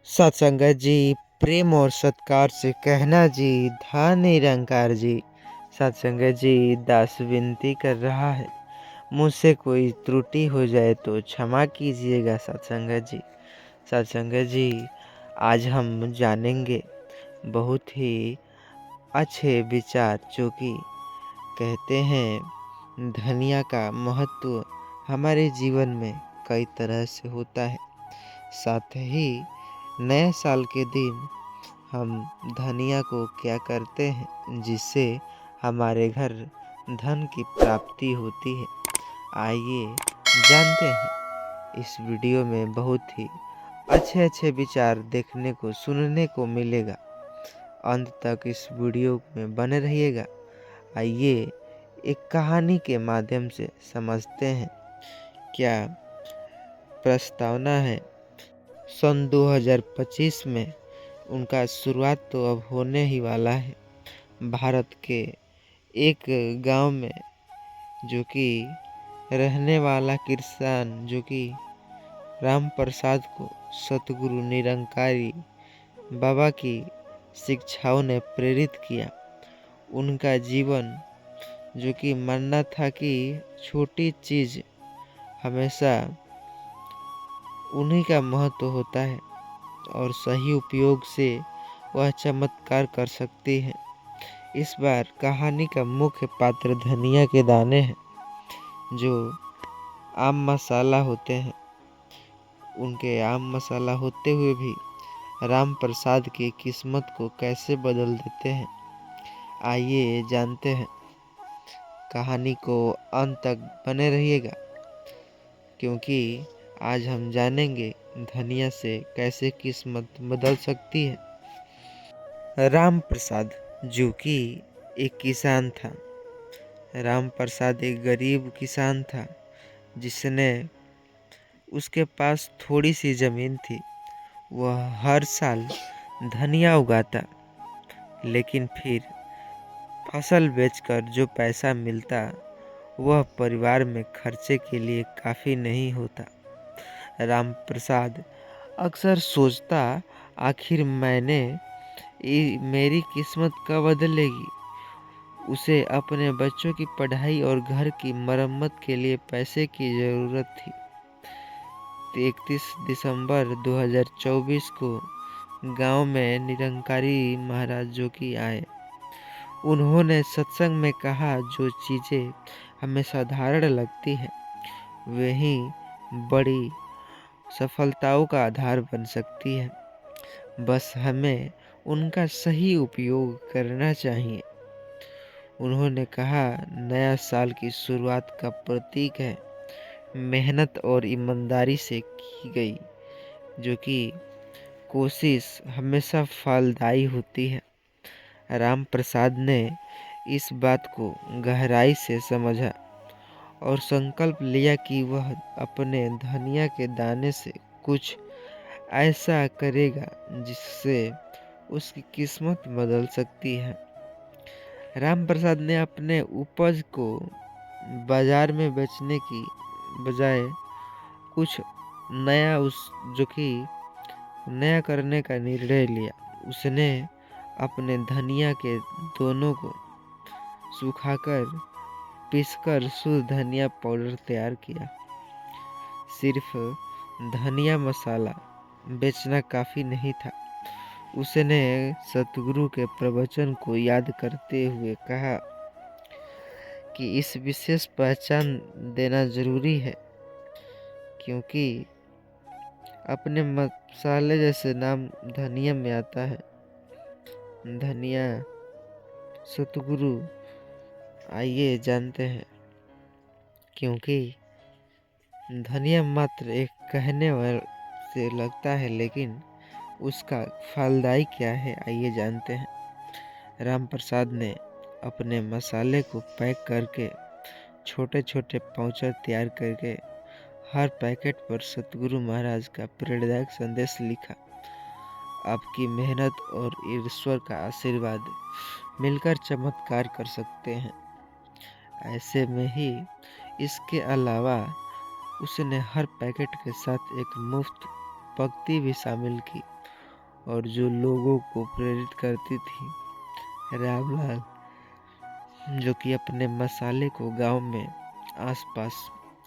सत्संगत जी, प्रेम और सत्कार से कहना जी, धन निरंकार जी। सत्संगत जी, दास विनती कर रहा है, मुझसे कोई त्रुटि हो जाए तो क्षमा कीजिएगा सत्संगत जी। सत्संगत जी, आज हम जानेंगे बहुत ही अच्छे विचार, जो कि कहते हैं धनिया का महत्व हमारे जीवन में कई तरह से होता है। साथ ही नए साल के दिन हम धनिया को क्या करते हैं जिससे हमारे घर धन की प्राप्ति होती है। आइए जानते हैं। इस वीडियो में बहुत ही अच्छे अच्छे विचार देखने को सुनने को मिलेगा। अंत तक इस वीडियो में बने रहिएगा। आइए एक कहानी के माध्यम से समझते हैं क्या प्रस्तावना है। सन 2025 में उनका शुरुआत तो अब होने ही वाला है। भारत के एक गांव में जो कि रहने वाला किसान जो कि राम प्रसाद को सतगुरु निरंकारी बाबा की शिक्षाओं ने प्रेरित किया। उनका जीवन जो कि मानना था कि छोटी चीज हमेशा उन्हीं का महत्व होता है और सही उपयोग से वह चमत्कार कर सकती है। इस बार कहानी का मुख्य पात्र धनिया के दाने हैं, जो आम मसाला होते हैं। उनके आम मसाला होते हुए भी राम प्रसाद की किस्मत को कैसे बदल देते हैं, आइए जानते हैं। कहानी को अंत तक बने रहिएगा, क्योंकि आज हम जानेंगे धनिया से कैसे किस्मत बदल सकती है। राम प्रसाद जो कि एक किसान था। राम प्रसाद एक गरीब किसान था, जिसने उसके पास थोड़ी सी ज़मीन थी। वह हर साल धनिया उगाता, लेकिन फिर फसल बेचकर जो पैसा मिलता वह परिवार में खर्चे के लिए काफ़ी नहीं होता। राम प्रसाद अक्सर सोचता, आखिर मेरी किस्मत कब बदलेगी। उसे अपने बच्चों की पढ़ाई और घर की मरम्मत के लिए पैसे की ज़रूरत थी। 31 दिसंबर 2024 को गांव में निरंकारी महाराज जो कि आए। उन्होंने सत्संग में कहा, जो चीज़ें हमें साधारण लगती हैं वही बड़ी सफलताओं का आधार बन सकती है। बस हमें उनका सही उपयोग करना चाहिए। उन्होंने कहा, नया साल की शुरुआत का प्रतीक है मेहनत और ईमानदारी से की गई जो कि कोशिश हमेशा फलदायी होती है। राम प्रसाद ने इस बात को गहराई से समझा और संकल्प लिया कि वह अपने धनिया के दाने से कुछ ऐसा करेगा जिससे उसकी किस्मत बदल सकती है। राम प्रसाद ने अपने उपज को बाजार में बेचने की बजाय कुछ नया जो कि नया करने का निर्णय लिया। उसने अपने धनिया के दोनों को सुखाकर पीसकर शुद्ध धनिया पाउडर तैयार किया। सिर्फ धनिया मसाला बेचना काफ़ी नहीं था। उसने सतगुरु के प्रवचन को याद करते हुए कहा कि इस विशेष पहचान देना जरूरी है, क्योंकि अपने मसाले जैसे नाम धनिया में आता है। धनिया सतगुरु, आइए जानते हैं। क्योंकि धनिया मात्र एक कहने से लगता है, लेकिन उसका फलदायी क्या है, आइए जानते हैं। राम प्रसाद ने अपने मसाले को पैक करके छोटे छोटे पाउचर तैयार करके हर पैकेट पर सतगुरु महाराज का प्रेरणादायक संदेश लिखा। आपकी मेहनत और ईश्वर का आशीर्वाद मिलकर चमत्कार कर सकते हैं। ऐसे में ही इसके अलावा उसने हर पैकेट के साथ एक मुफ्त पंक्ति भी शामिल की। और जो लोगों को प्रेरित करती थी। रामलाल, जो कि अपने मसाले को गांव में आसपास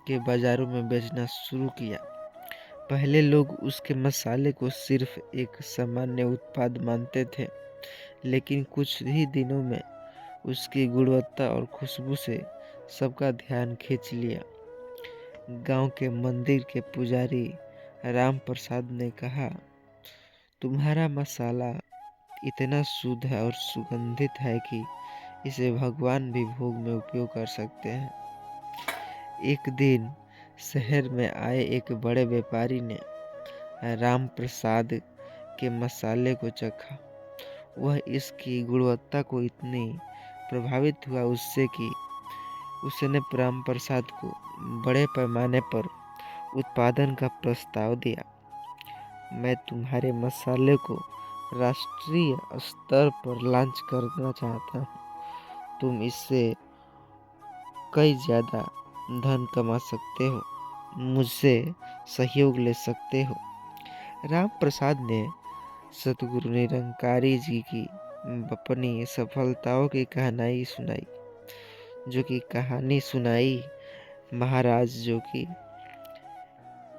के बाजारों में बेचना शुरू किया। पहले लोग उसके मसाले को सिर्फ एक सामान्य उत्पाद मानते थे, लेकिन कुछ ही दिनों में उसकी गुणवत्ता और खुशबू से सबका ध्यान खींच लिया। गांव के मंदिर के पुजारी राम प्रसाद ने कहा, तुम्हारा मसाला इतना शुद्ध है और सुगंधित है कि इसे भगवान भी भोग में उपयोग कर सकते हैं। एक दिन शहर में आए एक बड़े व्यापारी ने राम प्रसाद के मसाले को चखा। वह इसकी गुणवत्ता को इतनी प्रभावित हुआ उससे कि उसने राम प्रसाद को बड़े पैमाने पर उत्पादन का प्रस्ताव दिया। मैं तुम्हारे मसाले को राष्ट्रीय स्तर पर लॉन्च करना चाहता हूँ। तुम इससे कई ज़्यादा धन कमा सकते हो, मुझसे सहयोग ले सकते हो। राम प्रसाद ने सतगुरु निरंकारी जी की अपनी सफलताओं की कहानी सुनाई। महाराज, जो कि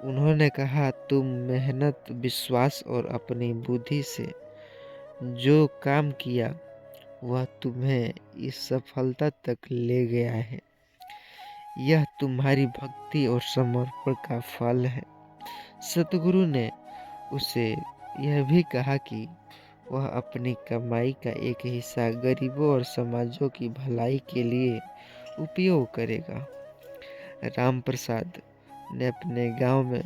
उन्होंने कहा, तुम मेहनत, विश्वास और अपनी बुद्धि से जो काम किया वह तुम्हें इस सफलता तक ले गया है। यह तुम्हारी भक्ति और समर्पण का फल है। सतगुरु ने उसे यह भी कहा कि वह अपनी कमाई का एक हिस्सा गरीबों और समाजों की भलाई के लिए उपयोग करेगा। राम प्रसाद ने अपने गांव में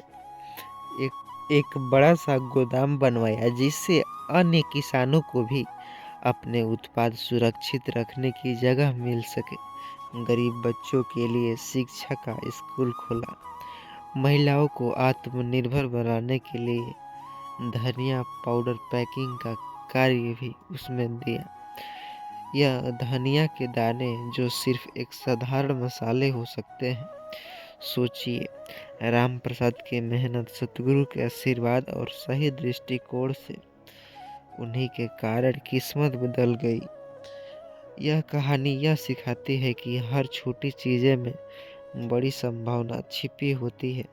एक बड़ा सा गोदाम बनवाया, जिससे अन्य किसानों को भी अपने उत्पाद सुरक्षित रखने की जगह मिल सके। गरीब बच्चों के लिए शिक्षा का स्कूल खोला। महिलाओं को आत्मनिर्भर बनाने के लिए धनिया पाउडर पैकिंग का कार्य भी उसमें दिया। यह धनिया के दाने जो सिर्फ एक साधारण मसाले हो सकते हैं। सोचिए, राम प्रसाद की मेहनत, सतगुरु के आशीर्वाद और सही दृष्टिकोण से उन्हीं के कारण किस्मत बदल गई। यह कहानी यह सिखाती है कि हर छोटी चीज़ें में बड़ी संभावना छिपी होती है।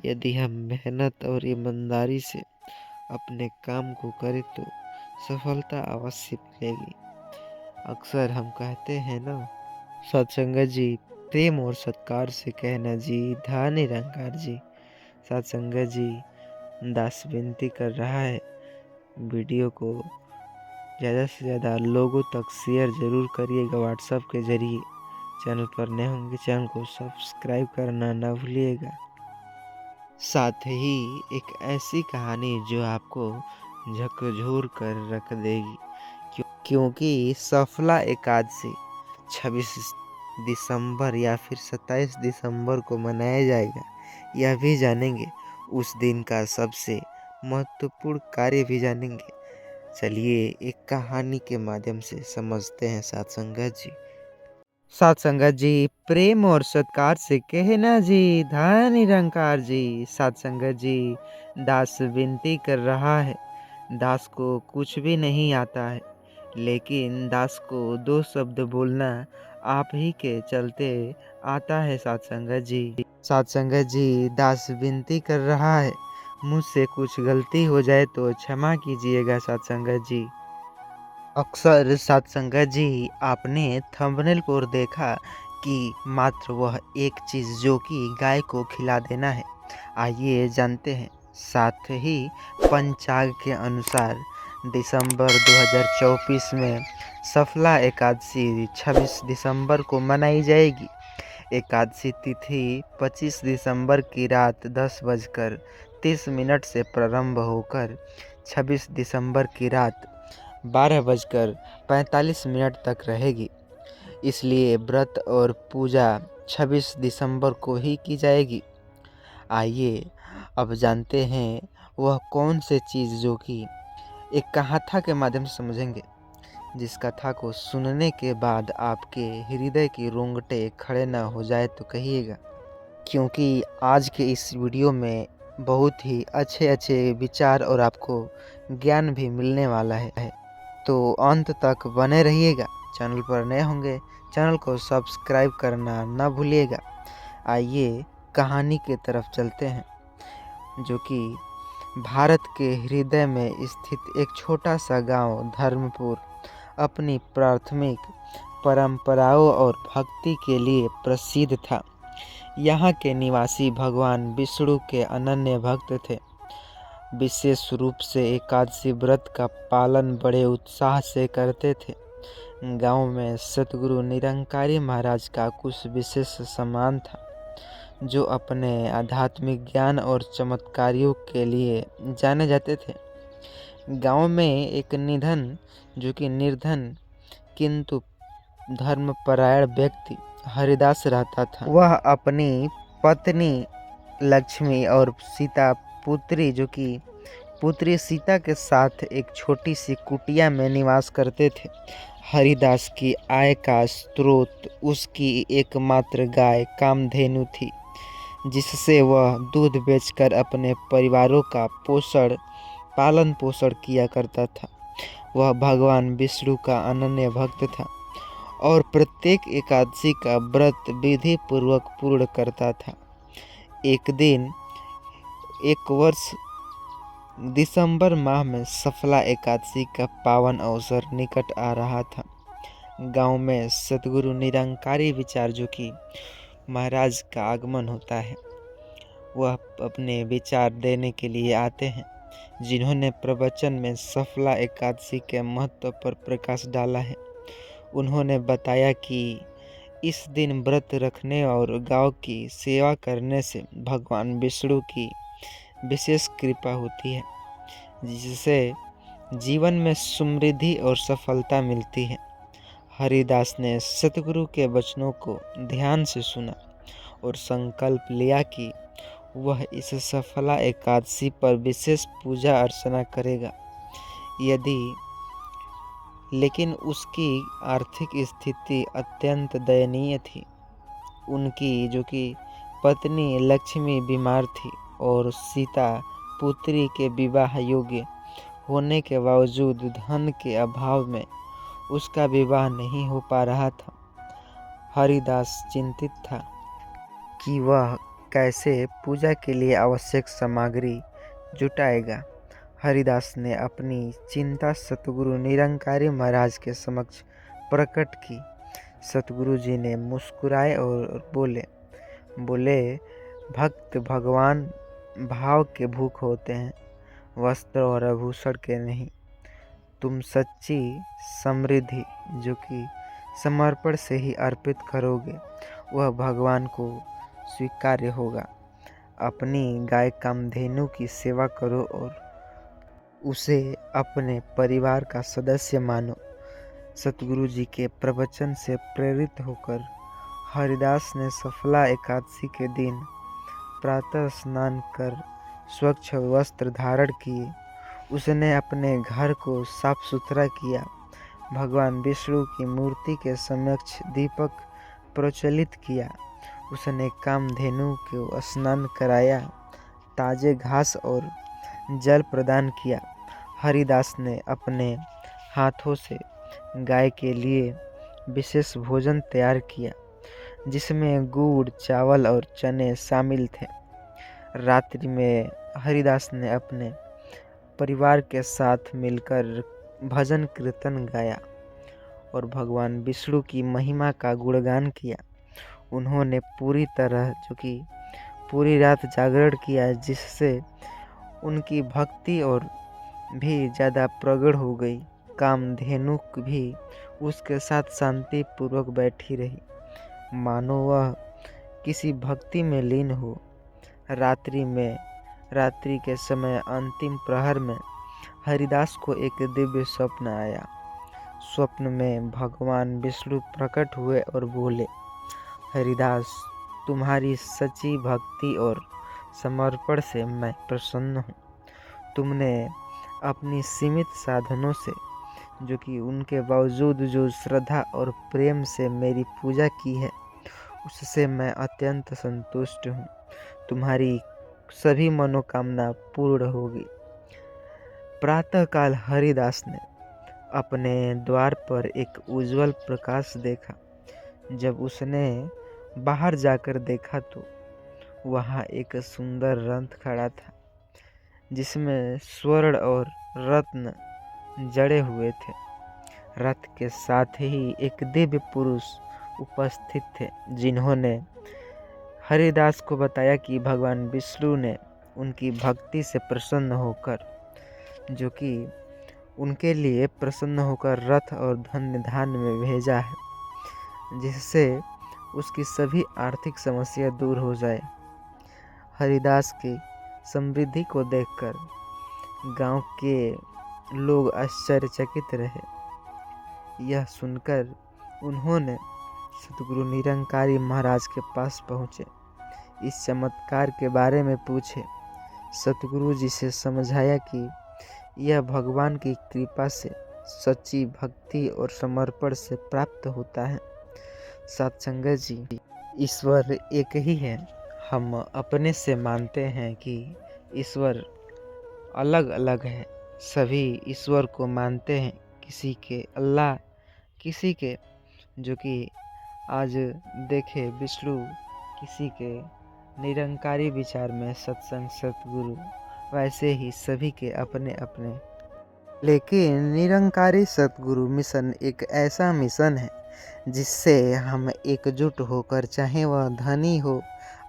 यदि हम मेहनत और ईमानदारी से अपने काम को करें तो सफलता अवश्य मिलेगी। अक्सर हम कहते हैं ना, सत्संगत जी, प्रेम और सत्कार से कहना जी, धन निरंकार जी। सत्संगत जी, दास विनती कर रहा है, वीडियो को ज़्यादा से ज़्यादा लोगों तक शेयर ज़रूर करिएगा व्हाट्सएप के ज़रिए। चैनल पर नए होंगे, चैनल को सब्सक्राइब करना ना भूलिएगा। साथ ही एक ऐसी कहानी जो आपको झकझोर कर रख देगी, क्योंकि सफला एकादशी 26 दिसंबर या फिर 27 दिसंबर को मनाया जाएगा। यह भी जानेंगे, उस दिन का सबसे महत्वपूर्ण कार्य भी जानेंगे। चलिए एक कहानी के माध्यम से समझते हैं सत्संगत जी। सत्संगत जी, प्रेम और सत्कार से कहना जी, धन निरंकार जी। सत्संगत जी, दास विनती कर रहा है। दास को कुछ भी नहीं आता है, लेकिन दास को 2 शब्द बोलना आप ही के चलते आता है। सत्संगत जी, सत्संगत जी, दास विनती कर रहा है। मुझसे कुछ गलती हो जाए तो क्षमा कीजिएगा सत्संगत जी। अक्सर सत्संगत जी, आपने थंबनेल को देखा कि मात्र वह एक चीज़ जो कि गाय को खिला देना है। आइए जानते हैं। साथ ही पंचांग के अनुसार दिसंबर 2024 में सफला एकादशी 26 दिसंबर को मनाई जाएगी। एकादशी तिथि 25 दिसंबर की रात 10:30 से प्रारंभ होकर 26 दिसंबर की रात 12:45 तक रहेगी। इसलिए व्रत और पूजा 26 दिसंबर को ही की जाएगी। आइए अब जानते हैं वह कौन से चीज़ जो कि एक कथा के माध्यम से समझेंगे, जिस कथा को सुनने के बाद आपके हृदय की रोंगटे खड़े न हो जाए तो कहिएगा। क्योंकि आज के इस वीडियो में बहुत ही अच्छे अच्छे विचार और आपको ज्ञान भी मिलने वाला है। तो अंत तक बने रहिएगा। चैनल पर नए होंगे चैनल को सब्सक्राइब करना ना भूलिएगा। आइए कहानी की तरफ चलते हैं, जो कि भारत के हृदय में स्थित एक छोटा सा गांव धर्मपुर अपनी प्राथमिक परंपराओं और भक्ति के लिए प्रसिद्ध था। यहाँ के निवासी भगवान विष्णु के अनन्य भक्त थे। विशेष रूप से एकादशी व्रत का पालन बड़े उत्साह से करते थे। गांव में सतगुरु निरंकारी महाराज का कुछ विशेष सम्मान था, जो अपने आध्यात्मिक ज्ञान और चमत्कारियों के लिए जाने जाते थे। गांव में एक निर्धन किंतु धर्मपरायण व्यक्ति हरिदास रहता था। वह अपनी पत्नी लक्ष्मी और पुत्री सीता के साथ एक छोटी सी कुटिया में निवास करते थे। हरिदास की आय का स्रोत उसकी एकमात्र गाय कामधेनु थी, जिससे वह दूध बेचकर अपने परिवारों का पालन पोषण किया करता था। वह भगवान विष्णु का अनन्य भक्त था और प्रत्येक एकादशी का व्रत विधि पूर्वक पूर्ण करता था। एक वर्ष दिसंबर माह में सफला एकादशी का पावन अवसर निकट आ रहा था। गांव में सतगुरु निरंकारी विचार, जो कि महाराज का आगमन होता है, वह अपने विचार देने के लिए आते हैं, जिन्होंने प्रवचन में सफला एकादशी के महत्व पर प्रकाश डाला है। उन्होंने बताया कि इस दिन व्रत रखने और गांव की सेवा करने से भगवान विष्णु की विशेष कृपा होती है, जिससे जीवन में समृद्धि और सफलता मिलती है। हरिदास ने सतगुरु के वचनों को ध्यान से सुना और संकल्प लिया कि वह इस सफला एकादशी पर विशेष पूजा अर्चना करेगा। लेकिन उसकी आर्थिक स्थिति अत्यंत दयनीय थी। उनकी जो कि पत्नी लक्ष्मी बीमार थी और सीता पुत्री के विवाह योग्य होने के बावजूद धन के अभाव में उसका विवाह नहीं हो पा रहा था। हरिदास चिंतित था कि वह कैसे पूजा के लिए आवश्यक सामग्री जुटाएगा। हरिदास ने अपनी चिंता सतगुरु निरंकारी महाराज के समक्ष प्रकट की। सतगुरु जी ने मुस्कुराए और बोले भक्त भगवान भाव के भूख होते हैं, वस्त्र और आभूषण के नहीं। तुम सच्ची समृद्धि जो कि समर्पण से ही अर्पित करोगे, वह भगवान को स्वीकार्य होगा। अपनी गाय कामधेनु की सेवा करो और उसे अपने परिवार का सदस्य मानो। सतगुरु जी के प्रवचन से प्रेरित होकर हरिदास ने सफला एकादशी के दिन प्रातः स्नान कर स्वच्छ वस्त्र धारण किए। उसने अपने घर को साफ सुथरा किया, भगवान विष्णु की मूर्ति के समक्ष दीपक प्रज्वलित किया। उसने कामधेनु को स्नान कराया, ताजे घास और जल प्रदान किया। हरिदास ने अपने हाथों से गाय के लिए विशेष भोजन तैयार किया, जिसमें गुड़, चावल और चने शामिल थे। रात्रि में हरिदास ने अपने परिवार के साथ मिलकर भजन कीर्तन गाया और भगवान विष्णु की महिमा का गुणगान किया। उन्होंने पूरी रात जागरण किया, जिससे उनकी भक्ति और भी ज़्यादा प्रगढ़ हो गई। कामधेनु भी उसके साथ शांति पूर्वक बैठी रही, मानो वह किसी भक्ति में लीन हो। रात्रि के समय अंतिम प्रहर में हरिदास को एक दिव्य स्वप्न आया। स्वप्न में भगवान विष्णु प्रकट हुए और बोले, हरिदास, तुम्हारी सच्ची भक्ति और समर्पण से मैं प्रसन्न हूँ। तुमने अपनी सीमित साधनों से, जो कि उनके बावजूद जो श्रद्धा और प्रेम से मेरी पूजा की है, उससे मैं अत्यंत संतुष्ट हूँ। तुम्हारी सभी मनोकामना पूर्ण होगी। प्रातःकाल हरिदास ने अपने द्वार पर एक उज्जवल प्रकाश देखा। जब उसने बाहर जाकर देखा तो वहाँ एक सुंदर रथ खड़ा था, जिसमें स्वर्ण और रत्न जड़े हुए थे। रथ के साथ ही एक दिव्य पुरुष उपस्थित थे, जिन्होंने हरिदास को बताया कि भगवान विष्णु ने उनकी भक्ति से प्रसन्न होकर उनके लिए प्रसन्न होकर रथ और धन धान में भेजा है, जिससे उसकी सभी आर्थिक समस्या दूर हो जाए। हरिदास की समृद्धि को देखकर गांव के लोग आश्चर्यचकित रहे। यह सुनकर उन्होंने सतगुरु निरंकारी महाराज के पास पहुँचे, इस चमत्कार के बारे में पूछे। सतगुरु जी से समझाया कि यह भगवान की कृपा से सच्ची भक्ति और समर्पण से प्राप्त होता है। सत्संगत जी, ईश्वर एक ही है। हम अपने से मानते हैं कि ईश्वर अलग अलग है। सभी ईश्वर को मानते हैं, किसी के अल्लाह, किसी के जो कि आज देखे विष्णु, किसी के निरंकारी विचार में सत्संग सतगुरु, वैसे ही सभी के अपने अपने। लेकिन निरंकारी सतगुरु मिशन एक ऐसा मिशन है जिससे हम एकजुट होकर, चाहे वह धनी हो,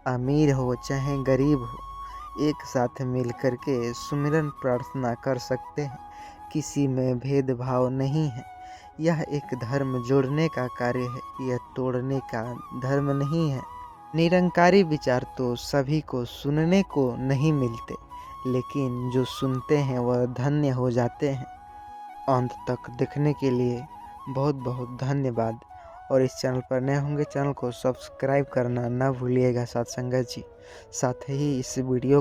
अमीर हो, चाहे गरीब हो, एक साथ मिलकर के सुमिरन प्रार्थना कर सकते हैं। किसी में भेदभाव नहीं है। यह एक धर्म जोड़ने का कार्य है, यह तोड़ने का धर्म नहीं है। निरंकारी विचार तो सभी को सुनने को नहीं मिलते, लेकिन जो सुनते हैं वह धन्य हो जाते हैं। अंत तक देखने के लिए बहुत बहुत धन्यवाद। और इस चैनल पर नए होंगे, चैनल को सब्सक्राइब करना ना भूलिएगा सत्संगत जी। साथ ही इस वीडियो को